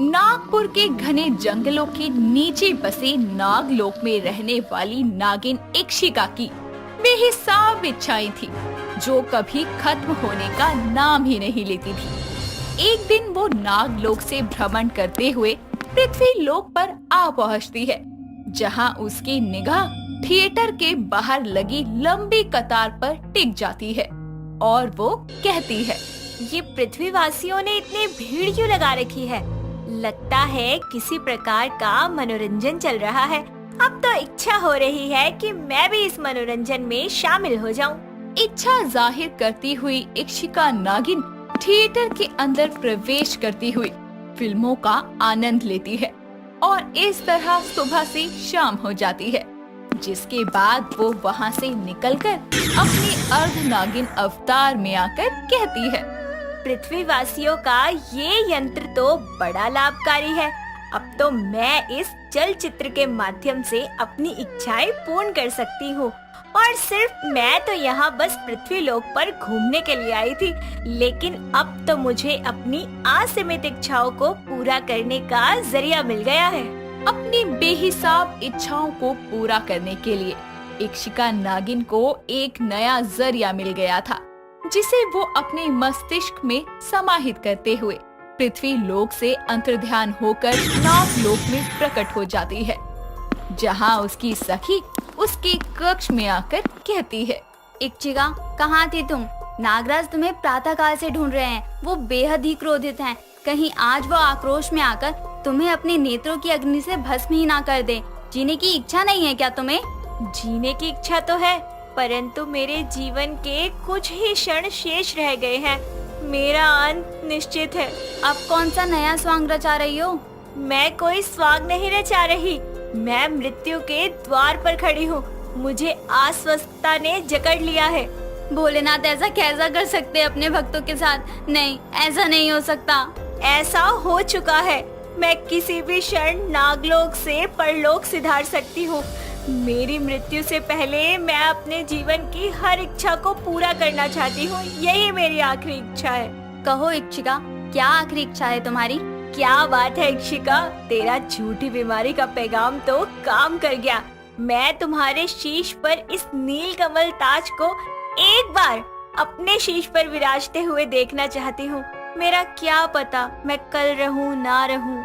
नागपुर के घने जंगलों के नीचे बसे नागलोक में रहने वाली नागिन इक्षिका की बेहिसाब इच्छाएं थी, जो कभी खत्म होने का नाम ही नहीं लेती थी। एक दिन वो नागलोक से भ्रमण करते हुए पृथ्वी लोक पर आ पहुंचती है, जहां उसकी निगाह थिएटर के बाहर लगी लंबी कतार पर टिक जाती है और वो कहती है, ये पृथ्वीवासियों ने इतनी भीड़ क्यों लगा रखी है? लगता है किसी प्रकार का मनोरंजन चल रहा है। अब तो इच्छा हो रही है कि मैं भी इस मनोरंजन में शामिल हो जाऊं। इच्छा जाहिर करती हुई इक्षिका नागिन थिएटर के अंदर प्रवेश करती हुई फिल्मों का आनंद लेती है और इस तरह सुबह से शाम हो जाती है, जिसके बाद वो वहाँ से निकलकर अपनी अर्ध नागिन अवतार में आकर कहती है, पृथ्वीवासियों का ये यंत्र तो बड़ा लाभकारी है। अब तो मैं इस चलचित्र के माध्यम से अपनी इच्छाएं पूर्ण कर सकती हूँ। और सिर्फ मैं तो यहाँ बस पृथ्वी लोक पर घूमने के लिए आई थी, लेकिन अब तो मुझे अपनी असीमित इच्छाओं को पूरा करने का जरिया मिल गया है। अपनी बेहिसाब इच्छाओं को पूरा करने के लिए इक्षिका नागिन को एक नया जरिया मिल गया था, जिसे वो अपने मस्तिष्क में समाहित करते हुए पृथ्वी लोक से अंतर्ध्यान होकर नागलोक में प्रकट हो जाती है, जहां उसकी सखी उसके कक्ष में आकर कहती है, इक्षिका, कहाँ थी तुम? नागराज तुम्हें प्रातः काल से ढूंढ रहे हैं। वो बेहद ही क्रोधित हैं। कहीं आज वो आक्रोश में आकर तुम्हें अपने नेत्रों की अग्नि से भस्म ही ना कर दे। जीने की इच्छा नहीं है क्या तुम्हें? जीने की इच्छा तो है, परंतु मेरे जीवन के कुछ ही क्षण शेष रह गए हैं। मेरा अंत निश्चित है। अब कौन सा नया स्वांग रचा रही हो? मैं कोई स्वांग नहीं रचा रही, मैं मृत्यु के द्वार पर खड़ी हूँ। मुझे अस्वस्थता ने जकड़ लिया है। भोलेनाथ ऐसा कैसा कर सकते हैं अपने भक्तों के साथ? नहीं, ऐसा नहीं हो सकता। ऐसा हो चुका है। मैं किसी भी क्षण नागलोक से परलोक सिधार सकती हूँ। मेरी मृत्यु से पहले मैं अपने जीवन की हर इच्छा को पूरा करना चाहती हूँ। यही मेरी आखिरी इच्छा है। कहो इक्षिका, क्या आखिरी इच्छा है तुम्हारी? क्या बात है इक्षिका, तेरा झूठी बीमारी का पैगाम तो काम कर गया। मैं तुम्हारे शीश पर इस नील कमल ताज को एक बार अपने शीश पर विराजते हुए देखना चाहती हूँ। मेरा क्या पता मैं कल रहूँ ना रहूँ।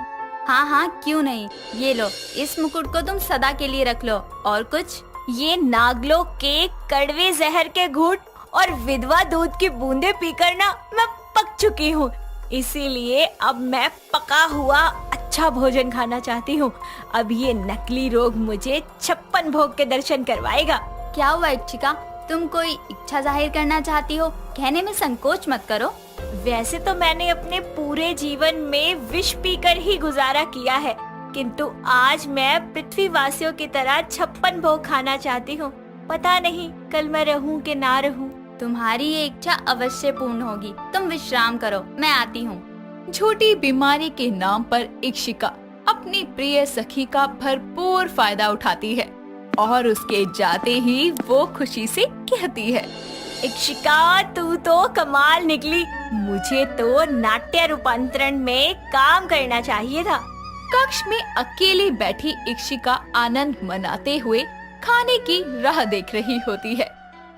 हाँ हाँ, क्यों नहीं। ये लो, इस मुकुट को तुम सदा के लिए रख लो। और कुछ? ये नागलोक के कड़वे जहर के घूंट और विधवा दूध की बूंदे पीकर ना मैं पक चुकी हूँ। इसीलिए अब मैं पका हुआ अच्छा भोजन खाना चाहती हूँ। अब ये नकली रोग मुझे 56 भोग के दर्शन करवाएगा। क्या हुआ इक्षिका, तुम कोई इच्छा जाहिर करना चाहती हो? कहने में संकोच मत करो। वैसे तो मैंने अपने पूरे जीवन में विष पीकर ही गुजारा किया है, किंतु आज मैं पृथ्वीवासियों की तरह 56 भोग खाना चाहती हूँ। पता नहीं कल मैं रहूँ कि ना रहूँ। तुम्हारी ये इच्छा अवश्य पूर्ण होगी। तुम विश्राम करो, मैं आती हूँ। झूठी बीमारी के नाम पर इक्षिका अपनी प्रिय सखी का भरपूर फायदा उठाती है और उसके जाते ही वो खुशी से कहती है, इक्षिका, तू तो कमाल निकली। मुझे तो नाट्य रूपांतरण में काम करना चाहिए था। कक्ष में अकेली बैठी इक्षिका आनंद मनाते हुए खाने की राह देख रही होती है।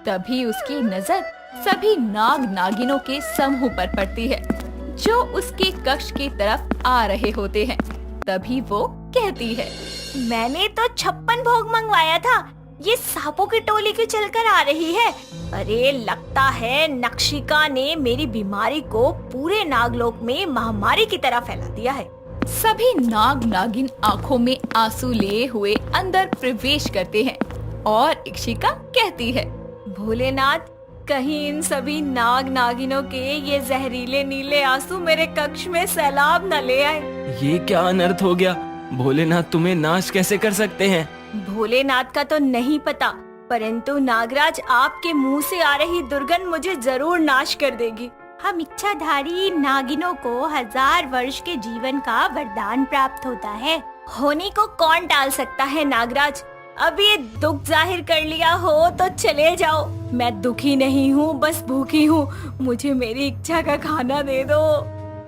तभी उसकी नजर सभी नाग नागिनों के समूह पर पड़ती है, जो उसके कक्ष की तरफ आ रहे होते हैं। तभी वो कहती है, मैंने तो 56 भोग मंगवाया था। ये सांपों की टोली क्यों चलकर आ रही है? अरे लगता है नक्षिका ने मेरी बीमारी को पूरे नागलोक में महामारी की तरह फैला दिया है। सभी नाग नागिन आंखों में आंसू लिए हुए अंदर प्रवेश करते हैं और इक्षिका कहती है, भोलेनाथ, कहीं इन सभी नाग नागिनों के ये जहरीले नीले आंसू मेरे कक्ष में सैलाब न ले आए। ये क्या अनर्थ हो गया? भोलेनाथ तुम्हें नाश कैसे कर सकते हैं? भोलेनाथ का तो नहीं पता, परंतु नागराज आपके मुंह से आ रही दुर्गंध मुझे जरूर नाश कर देगी। हम इच्छाधारी नागिनों को 1000 वर्ष के जीवन का वरदान प्राप्त होता है। होनी को कौन टाल सकता है नागराज? अब ये दुख जाहिर कर लिया हो तो चले जाओ। मैं दुखी नहीं हूँ, बस भूखी हूँ। मुझे मेरी इच्छा का खाना दे दो।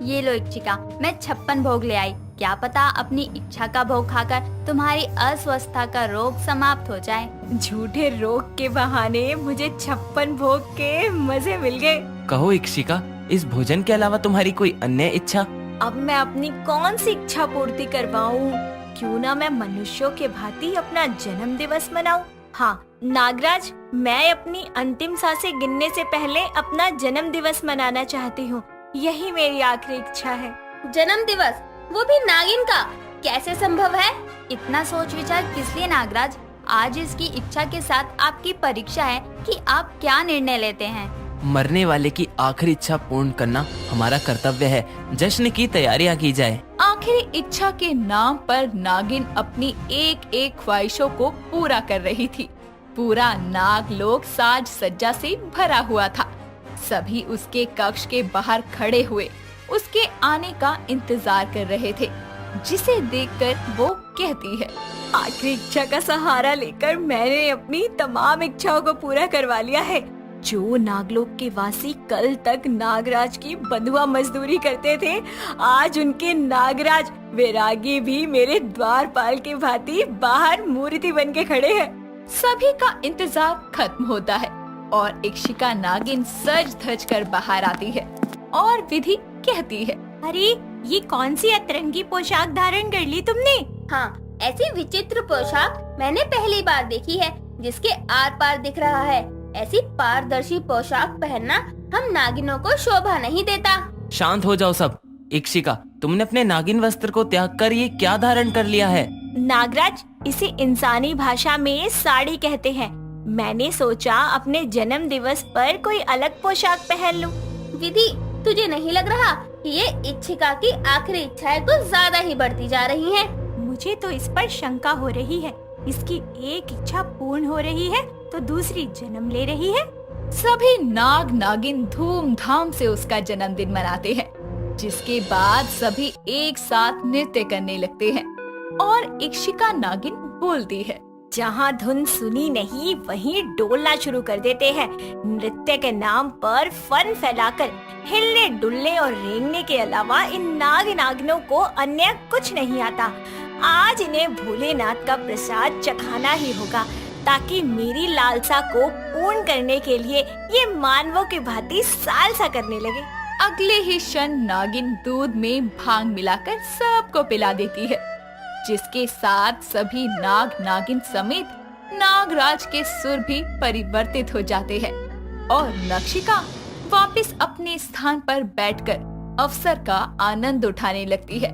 ये लो इच्छिका, मैं 56 भोग ले आई। क्या पता अपनी इच्छा का भोग खाकर तुम्हारी अस्वस्थता का रोग समाप्त हो जाए। झूठे रोग के बहाने मुझे 56 भोग के मजे मिल गए। कहो इक्षिका, इस भोजन के अलावा तुम्हारी कोई अन्य इच्छा? अब मैं अपनी कौन सी इच्छा पूर्ति करवाऊं? क्यों ना मैं मनुष्यों के भांति अपना जन्म दिवस मनाऊं। हाँ नागराज, मैं अपनी अंतिम सांसें गिनने से पहले अपना जन्म दिवस मनाना चाहती हूँ। यही मेरी आखिरी इच्छा है। जन्म दिवस, वो भी नागिन का, कैसे संभव है? इतना सोच विचार किस लिए नागराज? आज इसकी इच्छा के साथ आपकी परीक्षा है कि आप क्या निर्णय लेते हैं। मरने वाले की आखिरी इच्छा पूर्ण करना हमारा कर्तव्य है। जश्न की तैयारियां की जाए। आखिरी इच्छा के नाम पर नागिन अपनी एक एक ख्वाहिशों को पूरा कर रही थी। पूरा नागलोक साज सज्जा से भरा हुआ था। सभी उसके कक्ष के बाहर खड़े हुए उसके आने का इंतजार कर रहे थे, जिसे देखकर वो कहती है, आखिरी इच्छा का सहारा लेकर मैंने अपनी तमाम इच्छाओं को पूरा करवा लिया है। जो नागलोक के वासी कल तक नागराज की बंधुआ मजदूरी करते थे, आज उनके नागराज वैरागी भी मेरे द्वारपाल के भांति बाहर मूर्ति बन के खड़े हैं। सभी का इंतजार खत्म होता है और इक्षिका नागिन सज धज कर बाहर आती है और विधि कहती है, अरे ये कौन सी अतरंगी पोशाक धारण कर ली तुमने? हाँ, ऐसी विचित्र पोशाक मैंने पहली बार देखी है, जिसके आर पार दिख रहा है। ऐसी पारदर्शी पोशाक पहनना हम नागिनों को शोभा नहीं देता। शांत हो जाओ सब। इक्षिका, तुमने अपने नागिन वस्त्र को त्याग कर ये क्या धारण कर लिया है? नागराज, इसे इंसानी भाषा में साड़ी कहते हैं। मैंने सोचा अपने जन्म दिवस पर कोई अलग पोशाक पहन लूं। विधि, तुझे नहीं लग रहा कि ये इच्छिका की आखिरी इच्छाएं कुछ ज्यादा ही बढ़ती जा रही हैं? मुझे तो इस पर शंका हो रही है। इसकी एक इच्छा पूर्ण हो रही है तो दूसरी जन्म ले रही है। सभी नाग नागिन धूमधाम से उसका जन्मदिन मनाते हैं, जिसके बाद सभी एक साथ नृत्य करने लगते हैं और इक्षिका नागिन बोलती है, जहाँ धुन सुनी नहीं वहीं डोलना शुरू कर देते हैं। नृत्य के नाम पर फन फैलाकर हिलने डुलने और रेंगने के अलावा इन नागिनों को अन्य कुछ नहीं आता। आज इन्हें भोलेनाथ का प्रसाद चखाना ही होगा, ताकि मेरी लालसा को पूर्ण करने के लिए ये मानवों की भांति सालसा करने लगे। अगले ही क्षण नागिन दूध में भांग मिलाकर सबको पिला देती है, जिसके साथ सभी नाग नागिन समेत नागराज के सुर भी परिवर्तित हो जाते हैं और नक्षिका वापस अपने स्थान पर बैठकर अवसर का आनंद उठाने लगती है।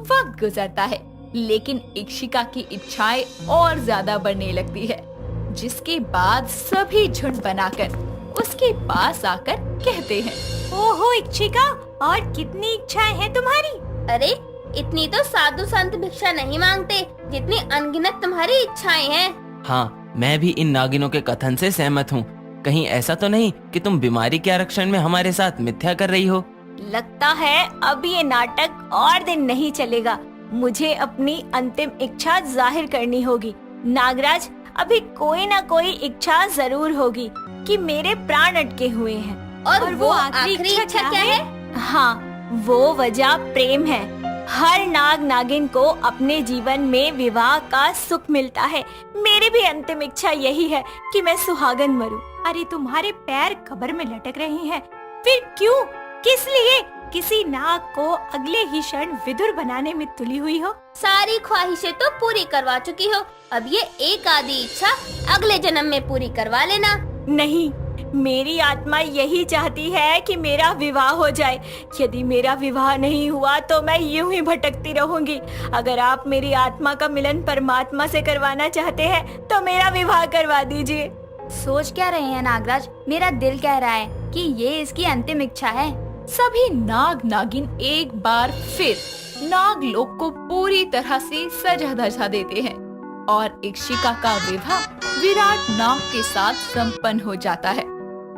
वक्त गुजरता है, लेकिन इक्षिका की इच्छाएं और ज्यादा बढ़ने लगती है, जिसके बाद सभी झुंड बनाकर उसके पास आकर कहते हैं, ओहो इक्षिका, और कितनी इच्छाएं हैं तुम्हारी? अरे इतनी तो साधु संत भिक्षा नहीं मांगते जितनी अनगिनत तुम्हारी इच्छाएं हैं। हाँ, मैं भी इन नागिनों के कथन से सहमत हूँ। कहीं ऐसा तो नहीं कि तुम बीमारी के आरक्षण में हमारे साथ मिथ्या कर रही हो? लगता है अब ये नाटक और दिन नहीं चलेगा। मुझे अपनी अंतिम इच्छा जाहिर करनी होगी। नागराज, अभी कोई ना कोई इच्छा जरूर होगी कि मेरे प्राण अटके हुए हैं। और वो आखिरी इच्छा क्या है? हाँ, वो वजह प्रेम है। हर नाग नागिन को अपने जीवन में विवाह का सुख मिलता है। मेरी भी अंतिम इच्छा यही है कि मैं सुहागन मरूं। अरे तुम्हारे पैर कब्र में लटक रहे हैं, फिर क्यों, किस लिए? किसी नाग को अगले ही क्षण विधुर बनाने में तुली हुई हो। सारी ख्वाहिशें तो पूरी करवा चुकी हो, अब ये एक आधी इच्छा अगले जन्म में पूरी करवा लेना। नहीं, मेरी आत्मा यही चाहती है कि मेरा विवाह हो जाए। यदि मेरा विवाह नहीं हुआ तो मैं यूं ही भटकती रहूंगी। अगर आप मेरी आत्मा का मिलन परमात्मा से करवाना चाहते हैं तो मेरा विवाह करवा दीजिए। सोच क्या रहे हैं नागराज? मेरा दिल कह रहा है कि ये इसकी अंतिम इच्छा है। सभी नाग नागिन एक बार फिर नागलोक को पूरी तरह से सजा धजा देते हैं और इक्षिका का विवाह विराट नाग के साथ संपन्न हो जाता है।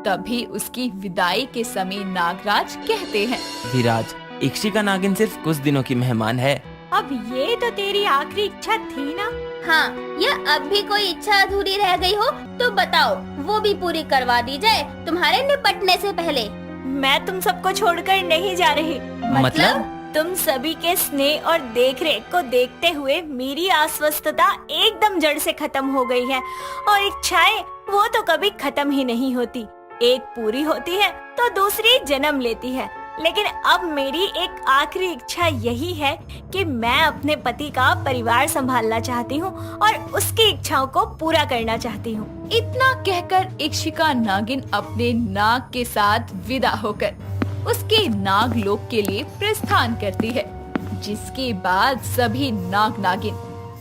तभी उसकी विदाई के समय नागराज कहते हैं, विराज, इक्षिका नागिन सिर्फ कुछ दिनों की मेहमान है। अब ये तो तेरी आखिरी इच्छा थी ना? हाँ, या अब भी कोई इच्छा अधूरी रह गई हो तो बताओ, वो भी पूरी करवा दी जाए तुम्हारे निपटने से पहले। मैं तुम सबको छोड़कर नहीं जा रही। मतलब? तुम सभी के स्नेह और देखरेख को देखते हुए मेरी अस्वस्थता एकदम जड़ से खत्म हो गई है, और इच्छाएं वो तो कभी खत्म ही नहीं होती। एक पूरी होती है तो दूसरी जन्म लेती है, लेकिन अब मेरी एक आखिरी इच्छा यही है कि मैं अपने पति का परिवार संभालना चाहती हूँ और उसकी इच्छाओं को पूरा करना चाहती हूँ। इतना कहकर इक्षिका नागिन अपने नाग के साथ विदा होकर उसके नाग लोक के लिए प्रस्थान करती है, जिसके बाद सभी नाग नागिन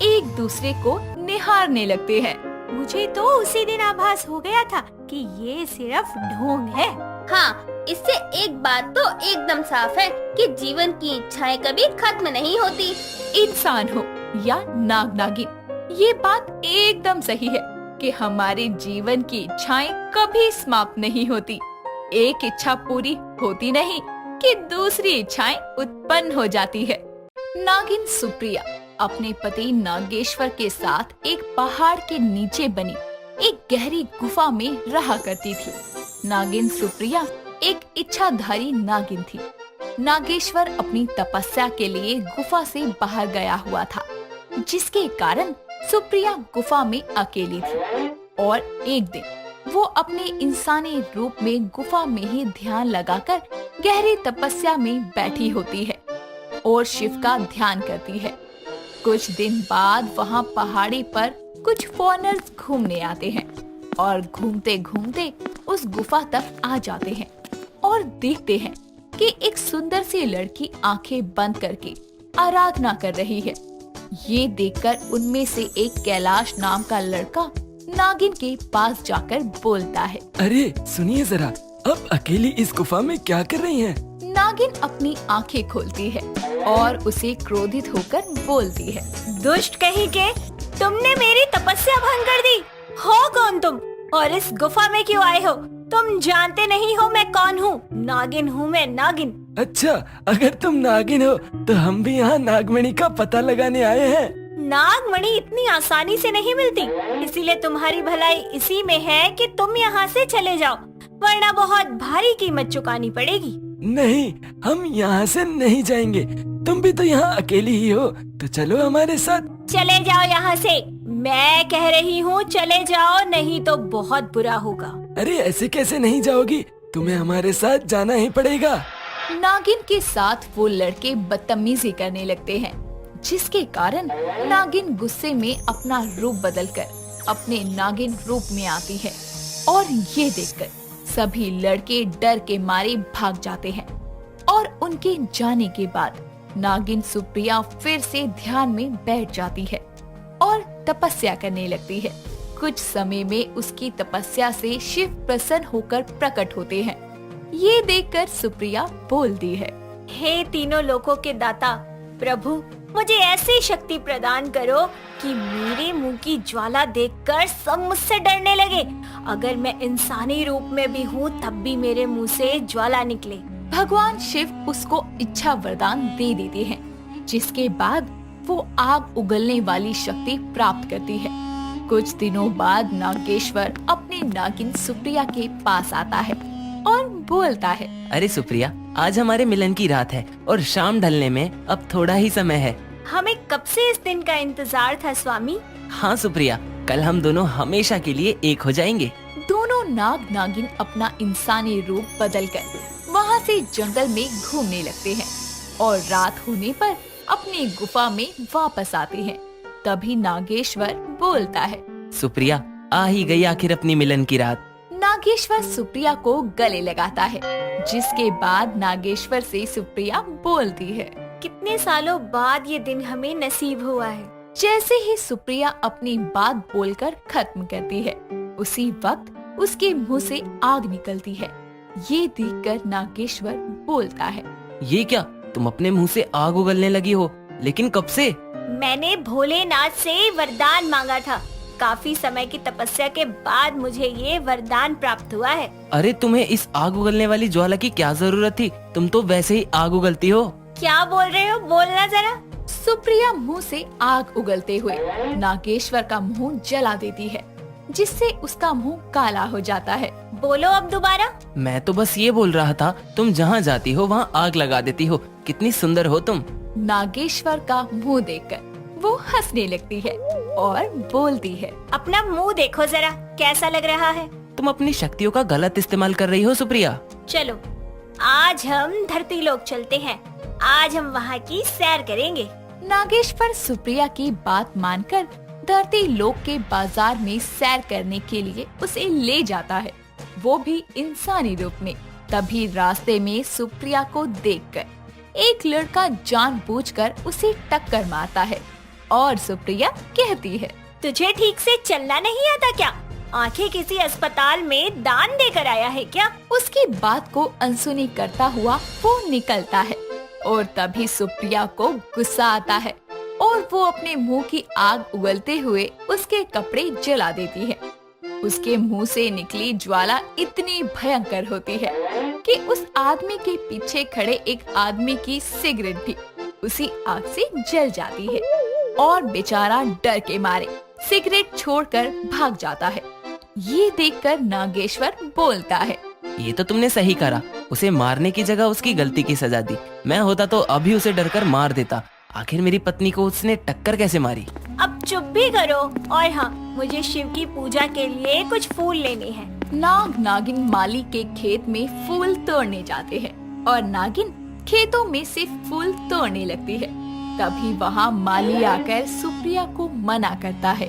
एक दूसरे को निहारने लगते हैं। मुझे तो उसी दिन आभास हो गया था कि ये सिर्फ ढोंग है। हाँ, इससे एक बात तो एकदम साफ है कि जीवन की इच्छाएं कभी खत्म नहीं होती। इंसान हो या नाग नागिन, ये बात एकदम सही है कि हमारे जीवन की इच्छाएं कभी समाप्त नहीं होती। एक इच्छा पूरी होती नहीं कि दूसरी इच्छाएं उत्पन्न हो जाती है। नागिन सुप्रिया अपने पति नागेश्वर के साथ एक पहाड़ के नीचे बनी एक गहरी गुफा में रहा करती थी। नागिन सुप्रिया एक इच्छाधारी नागिन थी। नागेश्वर अपनी तपस्या के लिए गुफा से बाहर गया हुआ था, जिसके कारण सुप्रिया गुफा में अकेली थी। और एक दिन वो अपने इंसानी रूप में गुफा में ही ध्यान लगाकर गहरी तपस्या में बैठी होती है और शिव का ध्यान करती है। कुछ दिन बाद वहाँ पहाड़ी पर कुछ फॉरेनर्स घूमने आते हैं और घूमते घूमते उस गुफा तक आ जाते हैं और देखते हैं कि एक सुंदर सी लड़की आंखें बंद करके आराधना कर रही है। ये देखकर उनमें से एक कैलाश नाम का लड़का नागिन के पास जाकर बोलता है, अरे सुनिए जरा, अब अकेली इस गुफा में क्या कर रही हैं? नागिन अपनी आंखें खोलती है और उसे क्रोधित होकर बोलती है, दुष्ट कहीं के, तुमने मेरी तपस्या भंग कर दी। हो कौन तुम और इस गुफा में क्यों आए हो? तुम जानते नहीं हो मैं कौन हूँ? नागिन हूँ मैं, नागिन। अच्छा, अगर तुम नागिन हो तो हम भी यहाँ नागमणि का पता लगाने आए हैं। नागमणि इतनी आसानी से नहीं मिलती, इसीलिए तुम्हारी भलाई इसी में है कि तुम यहाँ से चले जाओ, वरना बहुत भारी कीमत चुकानी पड़ेगी। नहीं, हम यहाँ से नहीं जाएंगे। तुम भी तो यहाँ अकेली ही हो, तो चलो हमारे साथ। चले जाओ यहाँ से, मैं कह रही हूँ चले जाओ, नहीं तो बहुत बुरा होगा। अरे ऐसे कैसे नहीं जाओगी, तुम्हें हमारे साथ जाना ही पड़ेगा। नागिन के साथ वो लड़के बदतमीजी करने लगते हैं, जिसके कारण नागिन गुस्से में अपना रूप बदलकर अपने नागिन रूप में आती है और ये देखकर सभी लड़के डर के मारे भाग जाते हैं। और उनके जाने के बाद नागिन सुप्रिया फिर से ध्यान में बैठ जाती है और तपस्या करने लगती है। कुछ समय में उसकी तपस्या से शिव प्रसन्न होकर प्रकट होते हैं। ये देखकर सुप्रिया बोलती है, हे तीनों लोकों के दाता प्रभु, मुझे ऐसी शक्ति प्रदान करो कि मेरे मुंह की ज्वाला देखकर सब मुझसे डरने लगे। अगर मैं इंसानी रूप में भी हूँ तब भी मेरे मुंह से ज्वाला निकले। भगवान शिव उसको इच्छा वरदान दे देते हैं, जिसके बाद वो आग उगलने वाली शक्ति प्राप्त करती है। कुछ दिनों बाद नागेश्वर अपने नागिन सुप्रिया के पास आता है और बोलता है, अरे सुप्रिया, आज हमारे मिलन की रात है और शाम ढलने में अब थोड़ा ही समय है। हमें कब से इस दिन का इंतजार था स्वामी। हाँ सुप्रिया, कल हम दोनों हमेशा के लिए एक हो जाएंगे। दोनों नाग नागिन अपना इंसानी रूप बदलकर वहाँ से जंगल में घूमने लगते हैं और रात होने पर अपनी गुफा में वापस आते हैं। तभी नागेश्वर बोलता है, सुप्रिया, आ ही गई आखिर अपनी मिलन की रात। नागेश्वर सुप्रिया को गले लगाता है, जिसके बाद नागेश्वर से सुप्रिया बोलती है, कितने सालों बाद ये दिन हमें नसीब हुआ है। जैसे ही सुप्रिया अपनी बात बोलकर खत्म करती है, उसी वक्त उसके मुंह से आग निकलती है। ये देखकर नागेश्वर बोलता है, ये क्या, तुम अपने मुंह से आग उगलने लगी हो, लेकिन कब से? मैंने भोलेनाथ से वरदान मांगा था। काफी समय की तपस्या के बाद मुझे ये वरदान प्राप्त हुआ है। अरे तुम्हें इस आग उगलने वाली ज्वाला की क्या जरूरत थी? तुम तो वैसे ही आग उगलती हो। क्या बोल रहे हो, बोलना जरा। सुप्रिया मुंह से आग उगलते हुए नागेश्वर का मुंह जला देती है, जिससे उसका मुंह काला हो जाता है। बोलो अब दोबारा। मैं तो बस ये बोल रहा था, तुम जहाँ जाती हो वहाँ आग लगा देती हो। कितनी सुंदर हो तुम। नागेश्वर का मुंह देखकर वो हंसने लगती है और बोलती है, अपना मुंह देखो जरा, कैसा लग रहा है। तुम अपनी शक्तियों का गलत इस्तेमाल कर रही हो सुप्रिया। चलो आज हम धरती लोक चलते हैं। आज हम वहाँ की सैर करेंगे। नागेश्वर सुप्रिया की बात मानकर धरती लोक के बाजार में सैर करने के लिए उसे ले जाता है, वो भी इंसानी रूप में। तभी रास्ते में सुप्रिया को देखकर एक लड़का जानबूझकर उसे टक्कर मारता है और सुप्रिया कहती है, तुझे ठीक से चलना नहीं आता क्या? आंखें किसी अस्पताल में दान देकर आया है क्या? उसकी बात को अनसुनी करता हुआ वो निकलता है और तभी सुप्रिया को गुस्सा आता है और वो अपने मुंह की आग उगलते हुए उसके कपड़े जला देती है। उसके मुंह से निकली ज्वाला इतनी भयंकर होती है कि उस आदमी के पीछे खड़े एक आदमी की सिगरेट भी उसी आग से जल जाती है और बेचारा डर के मारे सिगरेट छोड़कर भाग जाता है। ये देखकर नागेश्वर बोलता है, ये तो तुमने सही करा, उसे मारने की जगह उसकी गलती की सजा दी। मैं होता तो अभी उसे डरकर मार देता। आखिर मेरी पत्नी को उसने टक्कर कैसे मारी? अब चुप भी करो। और हाँ, मुझे शिव की पूजा के लिए कुछ फूल लेने हैं। नाग नागिन माली के खेत में फूल तोड़ने जाते हैं और नागिन खेतों में से फूल तोड़ने लगती है। तभी वहाँ माली आकर सुप्रिया को मना करता है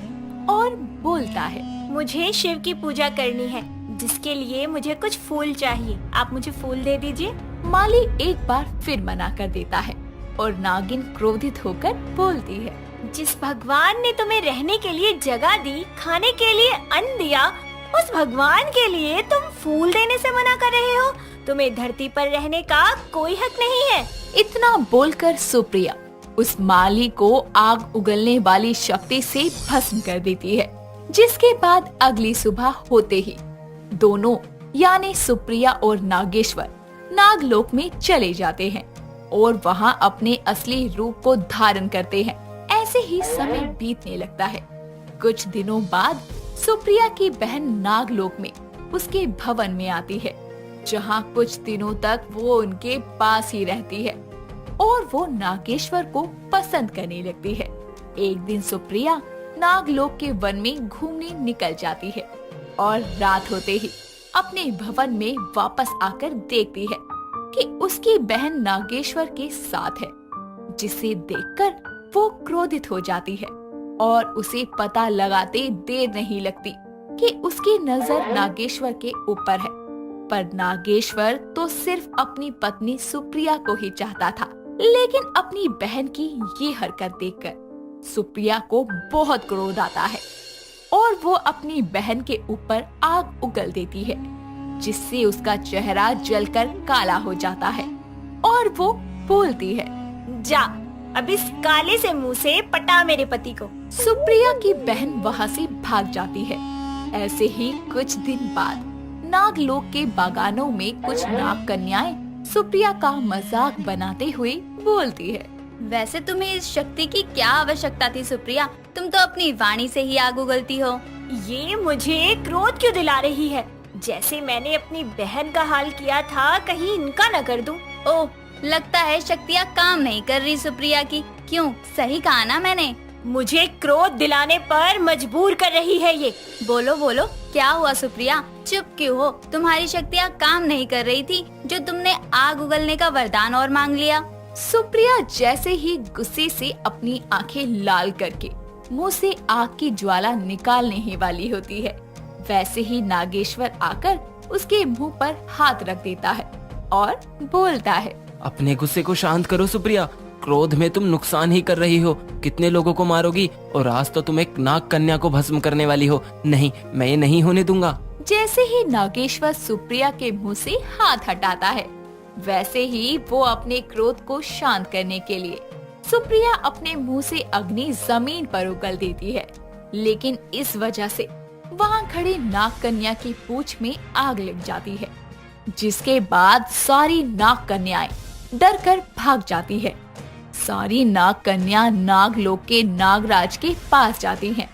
और बोलता है, मुझे शिव की पूजा करनी है, जिसके लिए मुझे कुछ फूल चाहिए। आप मुझे फूल दे दीजिए। माली एक बार फिर मना कर देता है और नागिन क्रोधित होकर बोलती है, जिस भगवान ने तुम्हें रहने के लिए जगह दी, खाने के लिए अन्न दिया, उस भगवान के लिए तुम फूल देने से मना कर रहे हो? तुम्हें धरती पर रहने का कोई हक नहीं है। इतना बोलकर सुप्रिया उस माली को आग उगलने वाली शक्ति से भस्म कर देती है। जिसके बाद अगली सुबह होते ही दोनों यानी सुप्रिया और नागेश्वर नागलोक में चले जाते हैं और वहाँ अपने असली रूप को धारण करते हैं। ऐसे ही समय बीतने लगता है। कुछ दिनों बाद सुप्रिया की बहन नागलोक में उसके भवन में आती है, जहाँ कुछ दिनों तक वो उनके पास ही रहती है और वो नागेश्वर को पसंद करने लगती है। एक दिन सुप्रिया नागलोक के वन में घूमने निकल जाती है और रात होते ही अपने भवन में वापस आकर देखती है कि उसकी बहन नागेश्वर के साथ है, जिसे देखकर वो क्रोधित हो जाती है और उसे पता लगाते देर नहीं लगती कि उसकी नजर नागेश्वर के ऊपर है। पर नागेश्वर तो सिर्फ अपनी पत्नी सुप्रिया को ही चाहता था, लेकिन अपनी बहन की ये हरकत देखकर सुप्रिया को बहुत क्रोध आता है और वो अपनी बहन के ऊपर आग उगल देती है, जिससे उसका चेहरा जलकर काला हो जाता है और वो बोलती है, जा अब इस काले से मुंह से पटा मेरे पति को। सुप्रिया की बहन वहाँ से भाग जाती है। ऐसे ही कुछ दिन बाद नागलोक के बागानों में कुछ नाग कन्याएं सुप्रिया का मजाक बनाते हुए बोलती है, वैसे तुम्हें इस शक्ति की क्या आवश्यकता थी सुप्रिया? तुम तो अपनी वाणी से ही आग उगलती हो। ये मुझे क्रोध क्यों दिला रही है? जैसे मैंने अपनी बहन का हाल किया था, कहीं इनका न कर दूं। ओह, लगता है शक्तियाँ काम नहीं कर रही सुप्रिया की। क्यों, सही कहा ना मैंने? मुझे क्रोध दिलाने पर मजबूर कर रही है ये। बोलो बोलो, क्या हुआ सुप्रिया? चुप क्यों हो? तुम्हारी शक्तियाँ काम नहीं कर रही थी जो तुमने आग उगलने का वरदान और मांग लिया। सुप्रिया जैसे ही गुस्से से अपनी आंखें लाल करके मुंह से आग की ज्वाला निकालने ही वाली होती है, वैसे ही नागेश्वर आकर उसके मुंह पर हाथ रख देता है और बोलता है, अपने गुस्से को शांत करो सुप्रिया, क्रोध में तुम नुकसान ही कर रही हो। कितने लोगों को मारोगी और आज तो तुम एक नाग कन्या को भस्म करने वाली हो। नहीं, मैं ये नहीं होने दूंगा। जैसे ही नागेश्वर सुप्रिया के मुंह से हाथ हटाता है, वैसे ही वो अपने क्रोध को शांत करने के लिए सुप्रिया अपने मुंह से अग्नि जमीन पर उगल देती है। लेकिन इस वजह से वहाँ खड़े नाग कन्या की पूंछ में आग लग जाती है, जिसके बाद सारी नाग कन्याएं डर कर भाग जाती है। सारी नाग कन्या नागलोक के नागराज के पास जाती हैं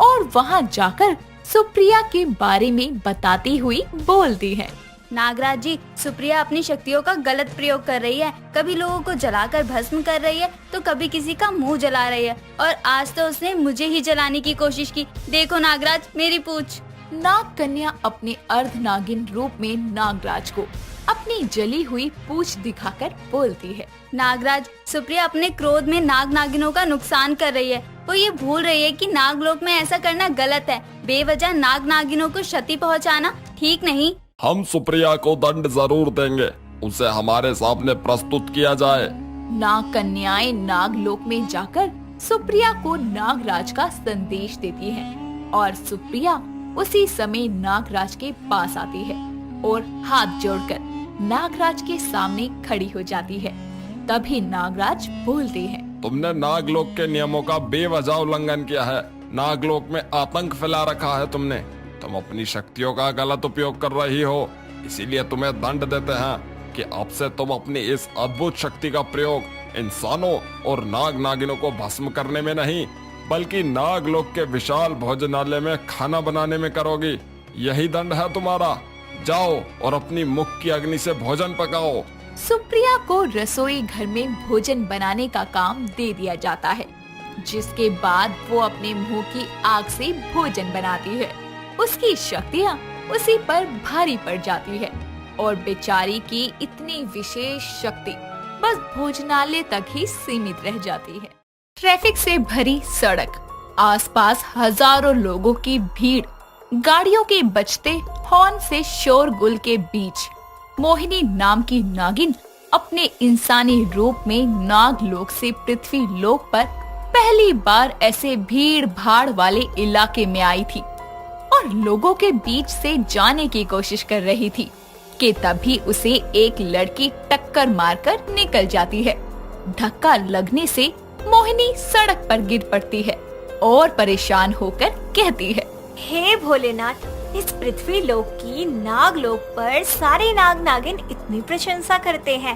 और वहाँ जाकर सुप्रिया के बारे में बताती हुई बोलती है। नागराज जी, सुप्रिया अपनी शक्तियों का गलत प्रयोग कर रही है। कभी लोगों को जलाकर भस्म कर रही है तो कभी किसी का मुंह जला रही है, और आज तो उसने मुझे ही जलाने की कोशिश की। देखो नागराज, मेरी पूंछ। नाग कन्या अपने अर्ध नागिन रूप में नागराज को अपनी जली हुई पूंछ दिखाकर बोलती है। नागराज, सुप्रिया अपने क्रोध में नाग नागिनों का नुकसान कर रही है। वो ये भूल रही है कि नागलोक में ऐसा करना गलत है। बेवजह नाग नागिनों को क्षति पहुंचाना ठीक नहीं। हम सुप्रिया को दंड जरूर देंगे, उसे हमारे सामने प्रस्तुत किया जाए। नाग कन्याएं नागलोक में जाकर सुप्रिया को नागराज का संदेश देती है और सुप्रिया उसी समय नागराज के पास आती है और हाथ जोड़कर नागराज के सामने खड़ी हो जाती है। तभी नागराज बोलते हैं, तुमने नागलोक के नियमों का बेवजह उल्लंघन किया है। नागलोक में आतंक फैला रखा है तुमने। तुम अपनी शक्तियों का गलत उपयोग कर रही हो, इसीलिए तुम्हें दंड देते हैं कि अब से तुम अपनी इस अद्भुत शक्ति का प्रयोग इंसानों और नाग नागिनों को भस्म करने में नहीं, बल्कि नागलोक के विशाल भोजनालय में खाना बनाने में करोगी। यही दंड है तुम्हारा। जाओ और अपनी मुख की अग्नि से भोजन पकाओ। सुप्रिया को रसोई घर में भोजन बनाने का काम दे दिया जाता है, जिसके बाद वो अपने मुंह की आग से भोजन बनाती है। उसकी शक्तियाँ उसी पर भारी पड़ जाती है और बेचारी की इतनी विशेष शक्ति बस भोजनालय तक ही सीमित रह जाती है। ट्रैफिक से भरी सड़क, आसपास हजारों लोगों की भीड़, गाड़ियों के बजते हॉर्न से शोरगुल के बीच मोहिनी नाम की नागिन अपने इंसानी रूप में नागलोक से पृथ्वी लोक पर पहली बार ऐसे भीड़ भाड़ वाले इलाके में आई थी और लोगों के बीच से जाने की कोशिश कर रही थी कि तभी उसे एक लड़की टक्कर मारकर निकल जाती है। धक्का लगने से मोहिनी सड़क पर गिर पड़ती है और परेशान होकर कहती है, हे भोलेनाथ, इस पृथ्वी लोक की नागलोक पर सारे नाग नागिन इतनी प्रशंसा करते हैं,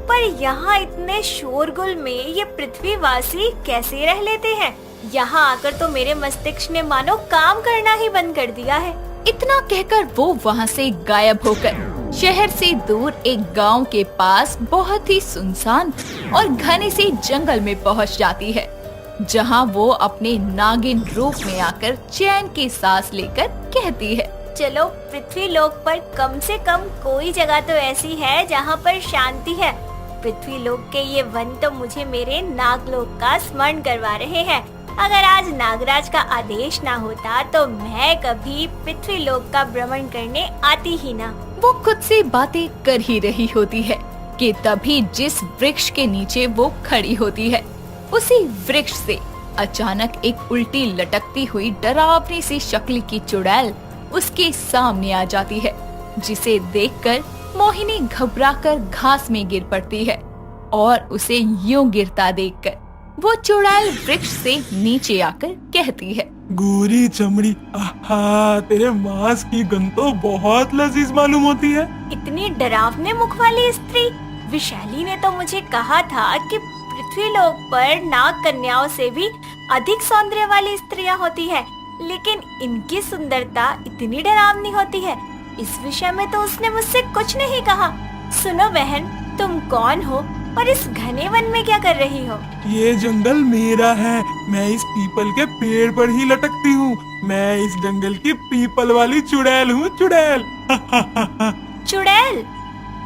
पर यहाँ इतने शोरगुल में ये पृथ्वीवासी कैसे रह लेते हैं? यहाँ आकर तो मेरे मस्तिष्क ने मानो काम करना ही बंद कर दिया है। इतना कहकर वो वहाँ से गायब होकर शहर से दूर एक गांव के पास बहुत ही सुनसान और घने से जंगल में पहुँच जाती है, जहाँ वो अपने नागिन रूप में आकर चैन की सांस लेकर कहती है, चलो पृथ्वी लोक पर कम से कम कोई जगह तो ऐसी है जहाँ पर शांति है। पृथ्वी लोक के ये वन तो मुझे मेरे नागलोक का स्मरण करवा रहे हैं। अगर आज नागराज का आदेश ना होता तो मैं कभी पृथ्वी लोक का भ्रमण करने आती ही ना। वो खुद से बातें कर ही रही होती है कि तभी जिस वृक्ष के नीचे वो खड़ी होती है, उसी वृक्ष से अचानक एक उल्टी लटकती हुई डरावनी सी शक्ल की चुड़ैल उसके सामने आ जाती है, जिसे देखकर मोहिनी घबराकर घास में गिर पड़ती है और उसे यूं गिरता देखकर वो चुड़ैल वृक्ष से नीचे आकर कहती है, गोरी चमड़ी, आहा, तेरे मांस की गंध तो बहुत लजीज मालूम होती है। इतनी डरावने मुख वाली स्त्री, विशाली ने तो मुझे कहा था कि पृथ्वी लोक पर नाग कन्याओं से भी अधिक सौंदर्य वाली स्त्रियां होती है, लेकिन इनकी सुंदरता इतनी डरावनी होती है। इस विषय में तो उसने मुझसे कुछ नहीं कहा। सुनो बहन, तुम कौन हो और इस घने वन में क्या कर रही हो? ये जंगल मेरा है, मैं इस पीपल के पेड़ पर ही लटकती हूँ। मैं इस जंगल की पीपल वाली चुड़ैल हूँ, चुड़ैल। चुड़ैल?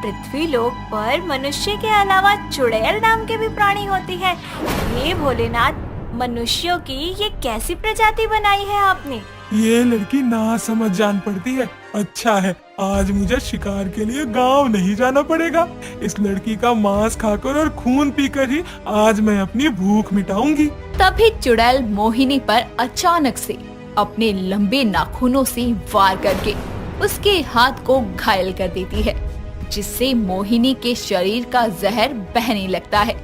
पृथ्वी लोक पर मनुष्य के अलावा चुड़ैल नाम के भी प्राणी होती है। हे भोलेनाथ, मनुष्यों की ये कैसी प्रजाति बनाई है आपने? ये लड़की ना समझ जान पड़ती है। अच्छा है, आज मुझे शिकार के लिए गांव नहीं जाना पड़ेगा। इस लड़की का मांस खाकर और खून पीकर ही आज मैं अपनी भूख मिटाऊंगी। तभी चुड़ैल मोहिनी पर अचानक से अपने लंबे नाखूनों से वार करके उसके हाथ को घायल कर देती है, जिससे मोहिनी के शरीर का जहर बहने लगता है,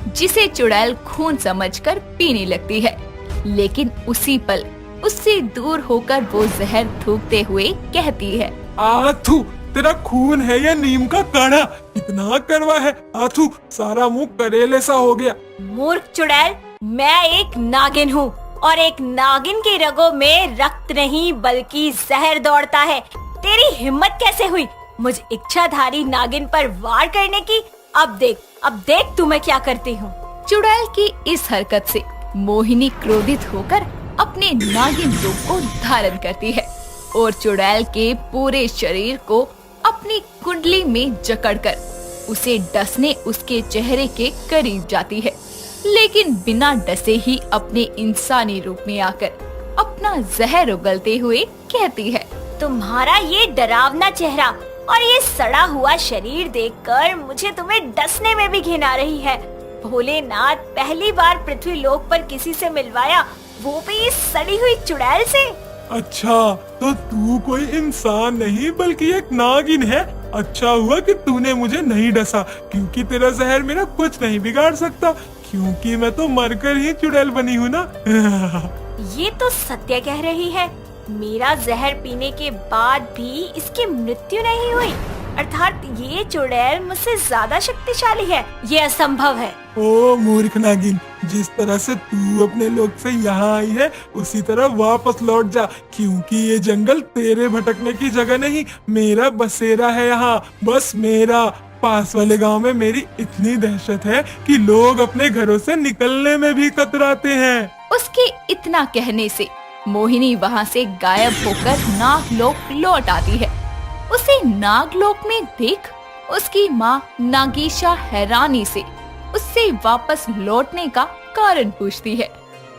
जिसे चुड़ैल खून समझकर पीने लगती है। लेकिन उसी पल उससे दूर होकर वो जहर थूकते हुए कहती है, आथू, तेरा खून है या नीम का काढ़ा? इतना कड़वा है आथू, सारा मुंह करेले सा हो गया। मूर्ख चुड़ैल, मैं एक नागिन हूँ और एक नागिन की रगों में रक्त नहीं बल्कि जहर दौड़ता है। तेरी हिम्मत कैसे हुई मुझ इच्छाधारी नागिन पर वार करने की? अब देख तू मैं क्या करती हूँ। चुड़ैल की इस हरकत से मोहिनी क्रोधित होकर अपने नागिन रूप को धारण करती है और चुड़ैल के पूरे शरीर को अपनी कुंडली में जकड़कर उसे डसने उसके चेहरे के करीब जाती है, लेकिन बिना डसे ही अपने इंसानी रूप में आकर अपना जहर उगलते हुए कहती है, तुम्हारा ये डरावना चेहरा और ये सड़ा हुआ शरीर देखकर मुझे तुम्हें डसने में भी घिन आ रही है। भोलेनाथ पहली बार पृथ्वी लोक पर किसी से मिलवाया, वो भी इस सड़ी हुई चुड़ैल से। अच्छा, तो तू कोई इंसान नहीं बल्कि एक नागिन है। अच्छा हुआ कि तूने मुझे नहीं डसा, क्योंकि तेरा जहर मेरा कुछ नहीं बिगाड़ सकता, क्योंकि मैं तो मरकर ही चुड़ैल बनी हूँ ना। ये तो सत्य कह रही है। मेरा जहर पीने के बाद भी इसकी मृत्यु नहीं हुई, अर्थात ये चुड़ैल मुझसे ज्यादा शक्तिशाली है। ये असंभव है। ओ मूर्ख नागिन, जिस तरह से तू अपने लोक से यहाँ आई है उसी तरह वापस लौट जा, क्योंकि ये जंगल तेरे भटकने की जगह नहीं, मेरा बसेरा है यहाँ, बस मेरा। पास वाले गांव में मेरी इतनी दहशत है कि लोग अपने घरों से निकलने में भी कतराते हैं। उसके इतना कहने से मोहिनी वहाँ से गायब होकर नागलोक लौट आती है। उसे नागलोक में देख उसकी माँ नागीशा हैरानी से उससे वापस लौटने का कारण पूछती है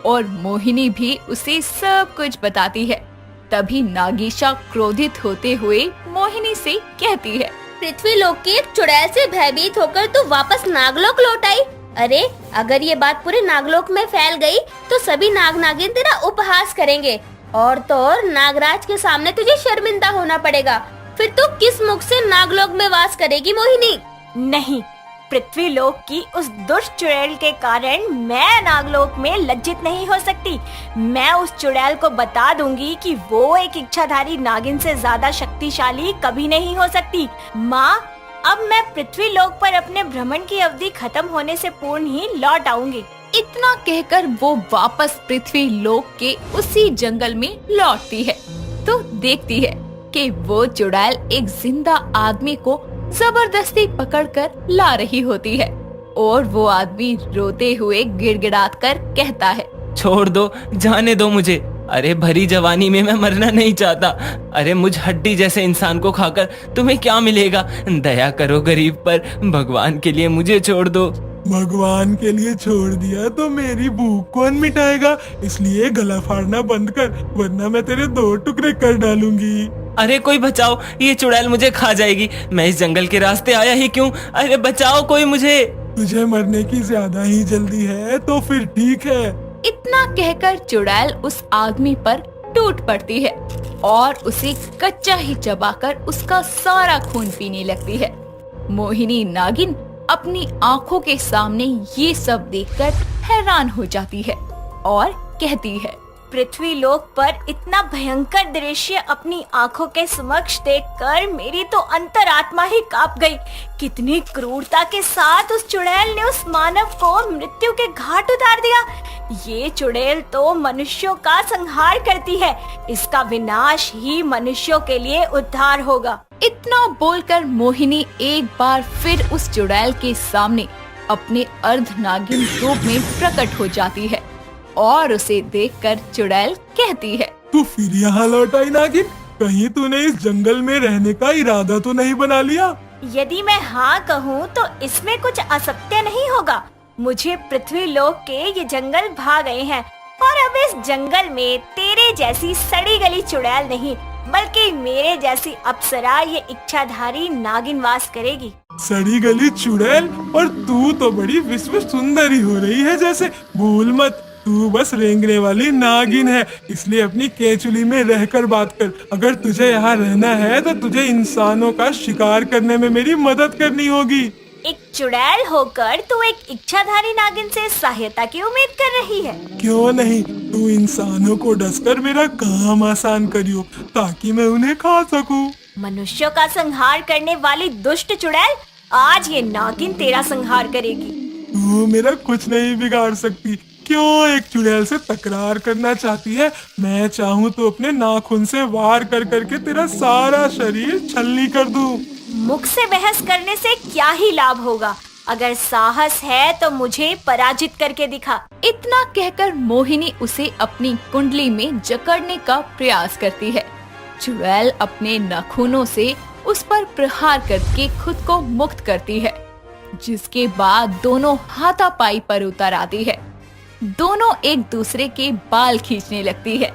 और मोहिनी भी उसे सब कुछ बताती है। तभी नागीशा क्रोधित होते हुए मोहिनी से कहती है, पृथ्वी लोक की एक चुड़ैल से भयभीत होकर तू वापस नागलोक लौट आई। अरे अगर ये बात पूरे नागलोक में फैल गई तो सभी नाग नागिन तेरा उपहास करेंगे और तो और नागराज के सामने तुझे शर्मिंदा होना पड़ेगा। फिर तू किस मुख से नागलोक में वास करेगी मोहिनी? नहीं, पृथ्वी लोक की उस दुष्ट चुड़ैल के कारण मैं नागलोक में लज्जित नहीं हो सकती। मैं उस चुड़ैल को बता दूंगी कि वो एक इच्छाधारी नागिन से ज्यादा शक्तिशाली कभी नहीं हो सकती। माँ, अब मैं पृथ्वी लोक पर अपने भ्रमण की अवधि खत्म होने से पूर्ण ही लौट आऊंगी। इतना कहकर वो वापस पृथ्वी लोक के उसी जंगल में लौटती है तो देखती है कि वो चुड़ैल एक जिंदा आदमी को जबरदस्ती पकड़कर ला रही होती है और वो आदमी रोते हुए गिड़गिड़ात कर कहता है, छोड़ दो, जाने दो मुझे। अरे भरी जवानी में मैं मरना नहीं चाहता। अरे मुझ हड्डी जैसे इंसान को खाकर तुम्हें क्या मिलेगा? दया करो गरीब पर, भगवान के लिए मुझे छोड़ दो। भगवान के लिए छोड़ दिया तो मेरी भूख कौन मिटाएगा? इसलिए गला फाड़ना बंद कर, वरना मैं तेरे 2 टुकड़े कर डालूंगी। अरे कोई बचाओ, ये चुड़ैल मुझे खा जाएगी। मैं इस जंगल के रास्ते आया ही क्यों? अरे बचाओ कोई मुझे। तुझे मरने की ज्यादा ही जल्दी है तो फिर ठीक है। इतना कहकर चुड़ैल उस आदमी पर टूट पड़ती है और उसे कच्चा ही चबाकर उसका सारा खून पीने लगती है। मोहिनी नागिन अपनी आंखों के सामने ये सब देखकर हैरान हो जाती है और कहती है, पृथ्वी लोक पर इतना भयंकर दृश्य अपनी आंखों के समक्ष देखकर मेरी तो अंतरात्मा ही कांप गई। कितनी क्रूरता के साथ उस चुड़ैल ने उस मानव को मृत्यु के घाट उतार दिया। ये चुड़ैल तो मनुष्यों का संहार करती है, इसका विनाश ही मनुष्यों के लिए उद्धार होगा। इतना बोलकर मोहिनी एक बार फिर उस चुड़ैल के सामने अपने अर्धनागिन रूप में प्रकट हो जाती है और उसे देखकर चुड़ैल कहती है, तू फिर यहाँ लौट आई नागिन? कहीं तूने इस जंगल में रहने का इरादा तो नहीं बना लिया? यदि मैं हाँ कहूँ तो इसमें कुछ असत्य नहीं होगा। मुझे पृथ्वी लोक के ये जंगल भा गए हैं और अब इस जंगल में तेरे जैसी सड़ी गली चुड़ैल नहीं बल्कि मेरे जैसी अप्सरा ये इच्छाधारी नागिन वास करेगी। सड़ी गली चुड़ैल? और तू तो बड़ी विश्व सुंदरी हो रही है जैसे। भूल मत, तू बस रेंगने वाली नागिन है, इसलिए अपनी केचुली में रहकर बात कर। अगर तुझे यहाँ रहना है तो तुझे इंसानों का शिकार करने में मेरी मदद करनी होगी। एक चुड़ैल होकर तू एक इच्छाधारी नागिन से सहायता की उम्मीद कर रही है? क्यों नहीं, तू इंसानों को डसकर मेरा काम आसान करियो ताकि मैं उन्हें खा सकूं। मनुष्यों का संहार करने वाली दुष्ट चुड़ैल, आज ये नागिन तेरा संहार करेगी। तू मेरा कुछ नहीं बिगाड़ सकती, क्यों एक चुड़ैल से तकरार करना चाहती है? मैं चाहूँ तो अपने नाखून से वार कर करके तेरा सारा शरीर छलनी कर दूं। मुख से बहस करने से क्या ही लाभ होगा? अगर साहस है तो मुझे पराजित करके दिखा। इतना कहकर मोहिनी उसे अपनी कुंडली में जकड़ने का प्रयास करती है। चुड़ैल अपने नाखूनों से उस पर प्रहार करके खुद को मुक्त करती है, जिसके बाद दोनों हाथापाई पर उतर आती है। दोनों एक दूसरे के बाल खींचने लगती है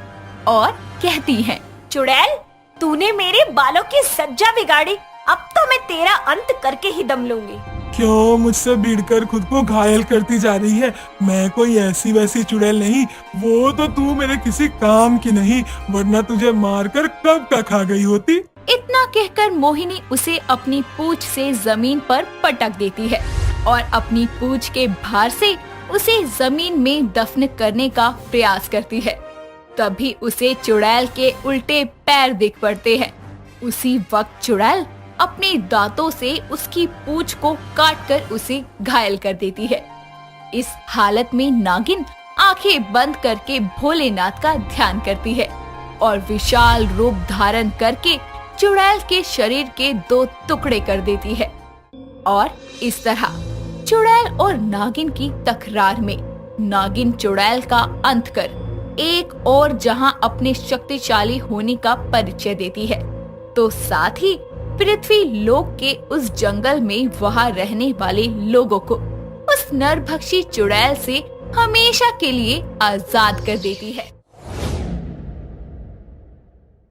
और कहती हैं, चुड़ैल, तूने मेरे बालों की सज्जा बिगाड़ी। अब तो मैं तेरा अंत करके ही दम लूंगी। क्यों मुझसे भिड़कर खुद को घायल करती जा रही है? मैं कोई ऐसी वैसी चुड़ैल नहीं। वो तो तू मेरे किसी काम की नहीं, वरना तुझे मारकर कब का खा गई होती। इतना कहकर मोहिनी उसे अपनी पूंछ से जमीन पर पटक देती है और अपनी पूंछ के भार से उसे जमीन में दफन करने का प्रयास करती है। तभी उसे चुड़ैल के उल्टे पैर दिख पड़ते हैं। उसी वक्त चुड़ैल अपने दांतों से उसकी पूंछ को काटकर उसे घायल कर देती है। इस हालत में नागिन आंखें बंद करके भोलेनाथ का ध्यान करती है और विशाल रूप धारण करके चुड़ैल के शरीर के 2 टुकड़े कर देती है। और इस तरह चुड़ैल और नागिन की तकरार में नागिन चुड़ैल का अंत कर एक और जहां अपने शक्तिशाली होने का परिचय देती है, तो साथ ही पृथ्वी लोक के उस जंगल में वहां रहने वाले लोगों को उस नरभक्षी चुड़ैल से हमेशा के लिए आजाद कर देती है।